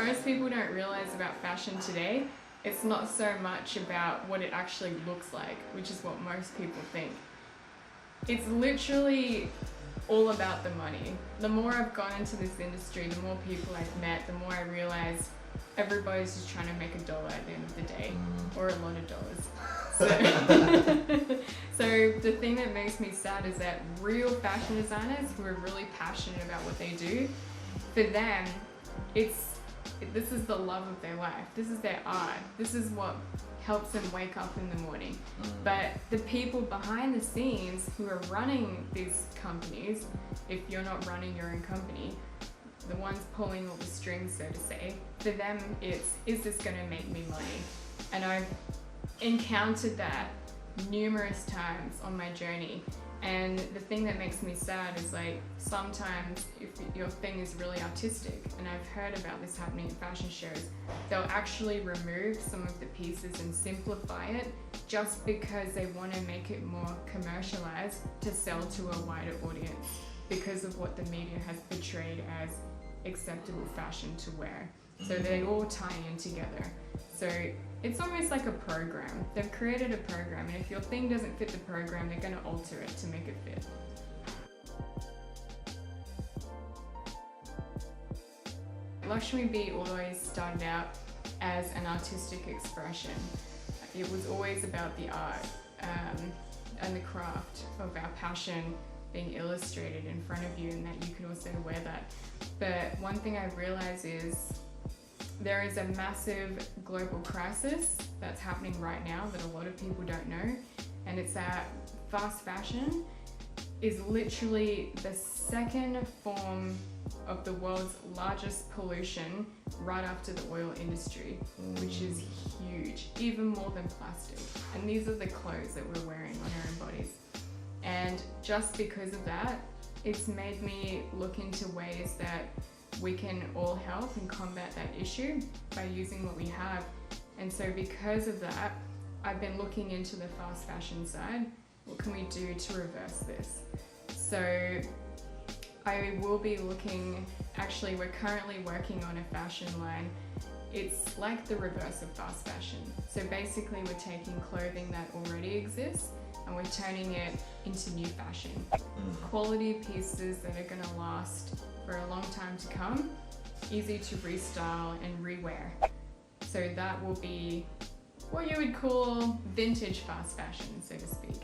most people don't realize about fashion today, it's not so much about what it actually looks like, which is what most people think. It's literally all about the money. The more I've gone into this industry, the more people I've met, the more I realize everybody's just trying to make $1 at the end of the day, or a lot of dollars. So the thing that makes me sad is that real fashion designers who are really passionate about what they do, for them, this is the love of their life. This is their art. This is what helps them wake up in the morning. But the people behind the scenes who are running these companies, if you're not running your own company, the ones pulling all the strings, so to say, for them it's, is this going to make me money? And I've encountered that numerous times on my journey. And the thing that makes me sad is, like, sometimes if your thing is really artistic, and I've heard about this happening at fashion shows, they'll actually remove some of the pieces and simplify it just because they want to make it more commercialized to sell to a wider audience because of what the media has portrayed as acceptable fashion to wear. So they all tie in together. So it's almost like a program. They've created a program, and if your thing doesn't fit the program, they're going to alter it to make it fit. Lakshmi Bee always started out as an artistic expression. It was always about the art and the craft of our passion being illustrated in front of you, and that you can also wear that. But one thing I've realized is there is a massive global crisis that's happening right now that a lot of people don't know, and it's that fast fashion is literally the second form of the world's largest pollution right after the oil industry, which is huge, even more than plastic. And these are the clothes that we're wearing on our own bodies. And just because of that, it's made me look into ways that we can all help and combat that issue by using what we have. And so because of that, I've been looking into the fast fashion side. What can we do to reverse this? So I will be looking, actually we're currently working on a fashion line. It's like the reverse of fast fashion. So basically we're taking clothing that already exists and we're turning it into new fashion. Quality pieces that are gonna last for a long time to come, easy to restyle and rewear. So that will be what you would call vintage fast fashion, so to speak.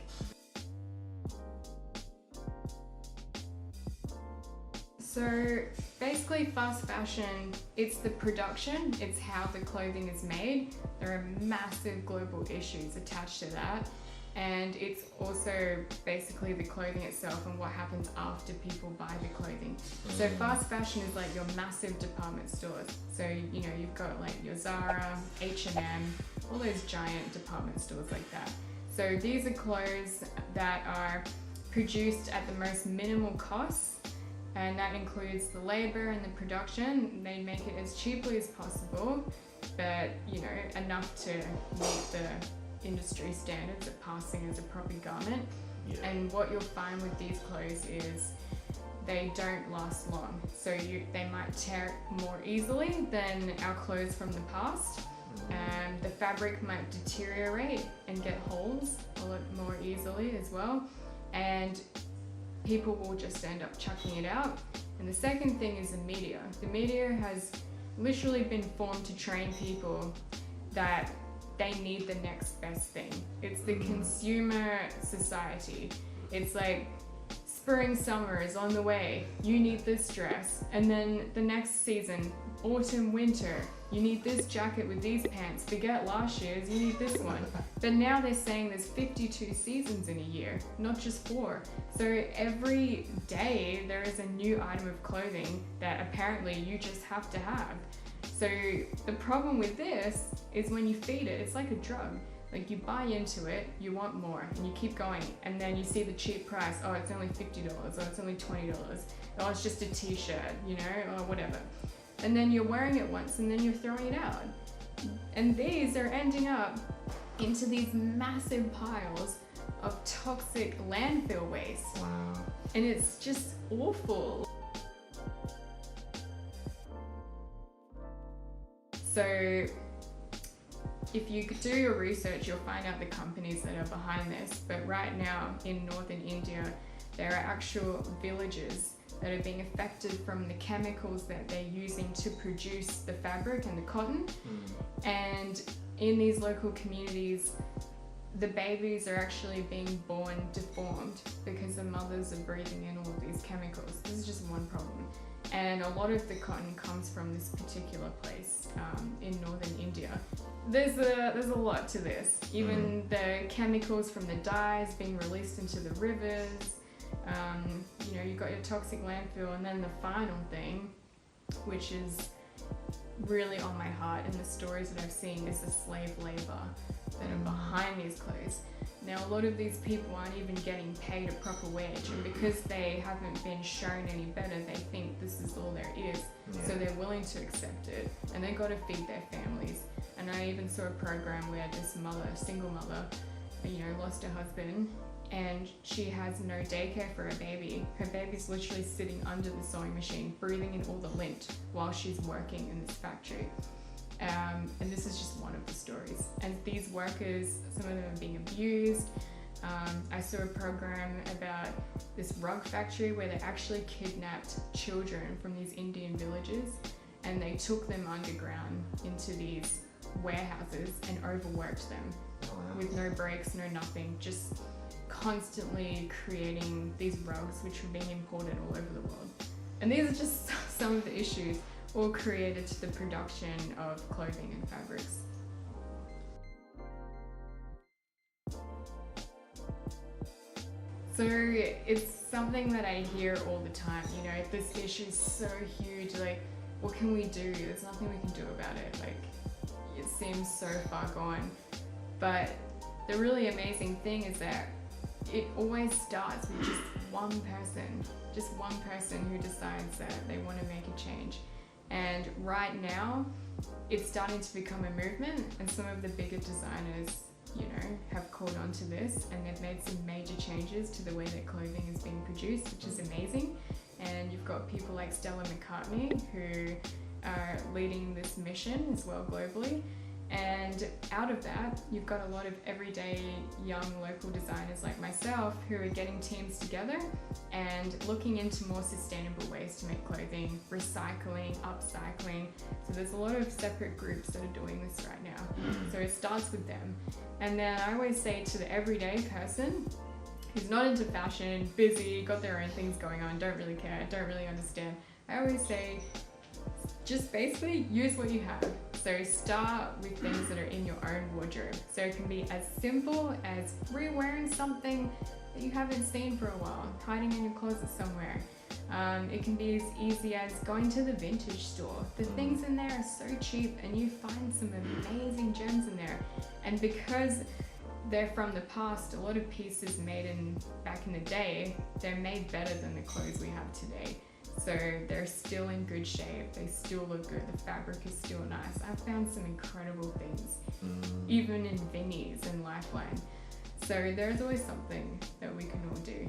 So basically fast fashion, it's the production, it's how the clothing is made. There are massive global issues attached to that. And it's also basically the clothing itself and what happens after people buy the clothing. So fast fashion is like your massive department stores. So, you know, you've got like your Zara, H&M, all those giant department stores like that. So these are clothes that are produced at the most minimal costs, and that includes the labor and the production. They make it as cheaply as possible, but, you know, enough to meet the industry standards of passing as a proper garment. And what you'll find with these clothes is they don't last long. So they might tear more easily than our clothes from the past. The fabric might deteriorate and get holes a lot more easily as well. And people will just end up chucking it out. And the second thing is the media. The media has literally been formed to train people that they need the next best thing. It's the consumer society. It's like spring, summer is on the way. You need this dress. And then the next season, autumn, winter, you need this jacket with these pants. Forget last year's, you need this one. But now they're saying there's 52 seasons in a year, not just 4. So every day there is a new item of clothing that apparently you just have to have. So the problem with this is when you feed it, it's like a drug. Like you buy into it, you want more, and you keep going, and then you see the cheap price. Oh, it's only $50, or it's only $20. Oh, it's just a t-shirt, you know, or whatever. And then you're wearing it once, and then you're throwing it out. And these are ending up into these massive piles of toxic landfill waste. Wow. And it's just awful. So if you do your research, you'll find out the companies that are behind this. But right now in northern India, there are actual villages that are being affected from the chemicals that they're using to produce the fabric and the cotton. And in these local communities, the babies are actually being born deformed because the mothers are breathing in all of these chemicals. This is just one problem. And a lot of the cotton comes from this particular place in northern India. There's a lot to this. Even the chemicals from the dyes being released into the rivers. You know, you've got your toxic landfill, and then the final thing, which is really on my heart in the stories that I've seen, is the slave labor that are behind these clothes. Now, a lot of these people aren't even getting paid a proper wage, and because they haven't been shown any better, they think this is all there is. So they're willing to accept it, and they've got to feed their families. And I even saw a program where this mother, single mother, you know, lost her husband, and she has no daycare for her baby. Her baby's literally sitting under the sewing machine, breathing in all the lint while she's working in this factory. And this is just one of the stories. And these workers, some of them are being abused. I saw a program about this rug factory where they actually kidnapped children from these Indian villages, and they took them underground into these warehouses and overworked them with no breaks, no nothing, just constantly creating these rugs which were being imported all over the world. And these are just some of the issues all created to the production of clothing and fabrics. So it's something that I hear all the time, you know, this issue is so huge, like, what can we do? There's nothing we can do about it. Like, it seems so far gone. But the really amazing thing is that it always starts with just one person who decides that they want to make a change. And right now, it's starting to become a movement, and some of the bigger designers, you know, have caught on to this, and they've made some major changes to the way that clothing is being produced, which is amazing. And you've got people like Stella McCartney who are leading this mission as well globally. And out of that, you've got a lot of everyday young local designers like myself who are getting teams together and looking into more sustainable ways to make clothing, recycling, upcycling. So there's a lot of separate groups that are doing this right now. So it starts with them. And then I always say to the everyday person who's not into fashion, busy, got their own things going on, don't really care, don't really understand, I always say, just basically use what you have. So start with things that are in your own wardrobe. So it can be as simple as re-wearing something that you haven't seen for a while, hiding in your closet somewhere. It can be as easy as going to the vintage store. The things in there are so cheap, and you find some amazing gems in there. And because they're from the past, a lot of pieces made back in the day, they're made better than the clothes we have today. So they're still in good shape, they still look good, the fabric is still nice. I've found some incredible things, even in Vinnie's and Lifeline. So there's always something that we can all do.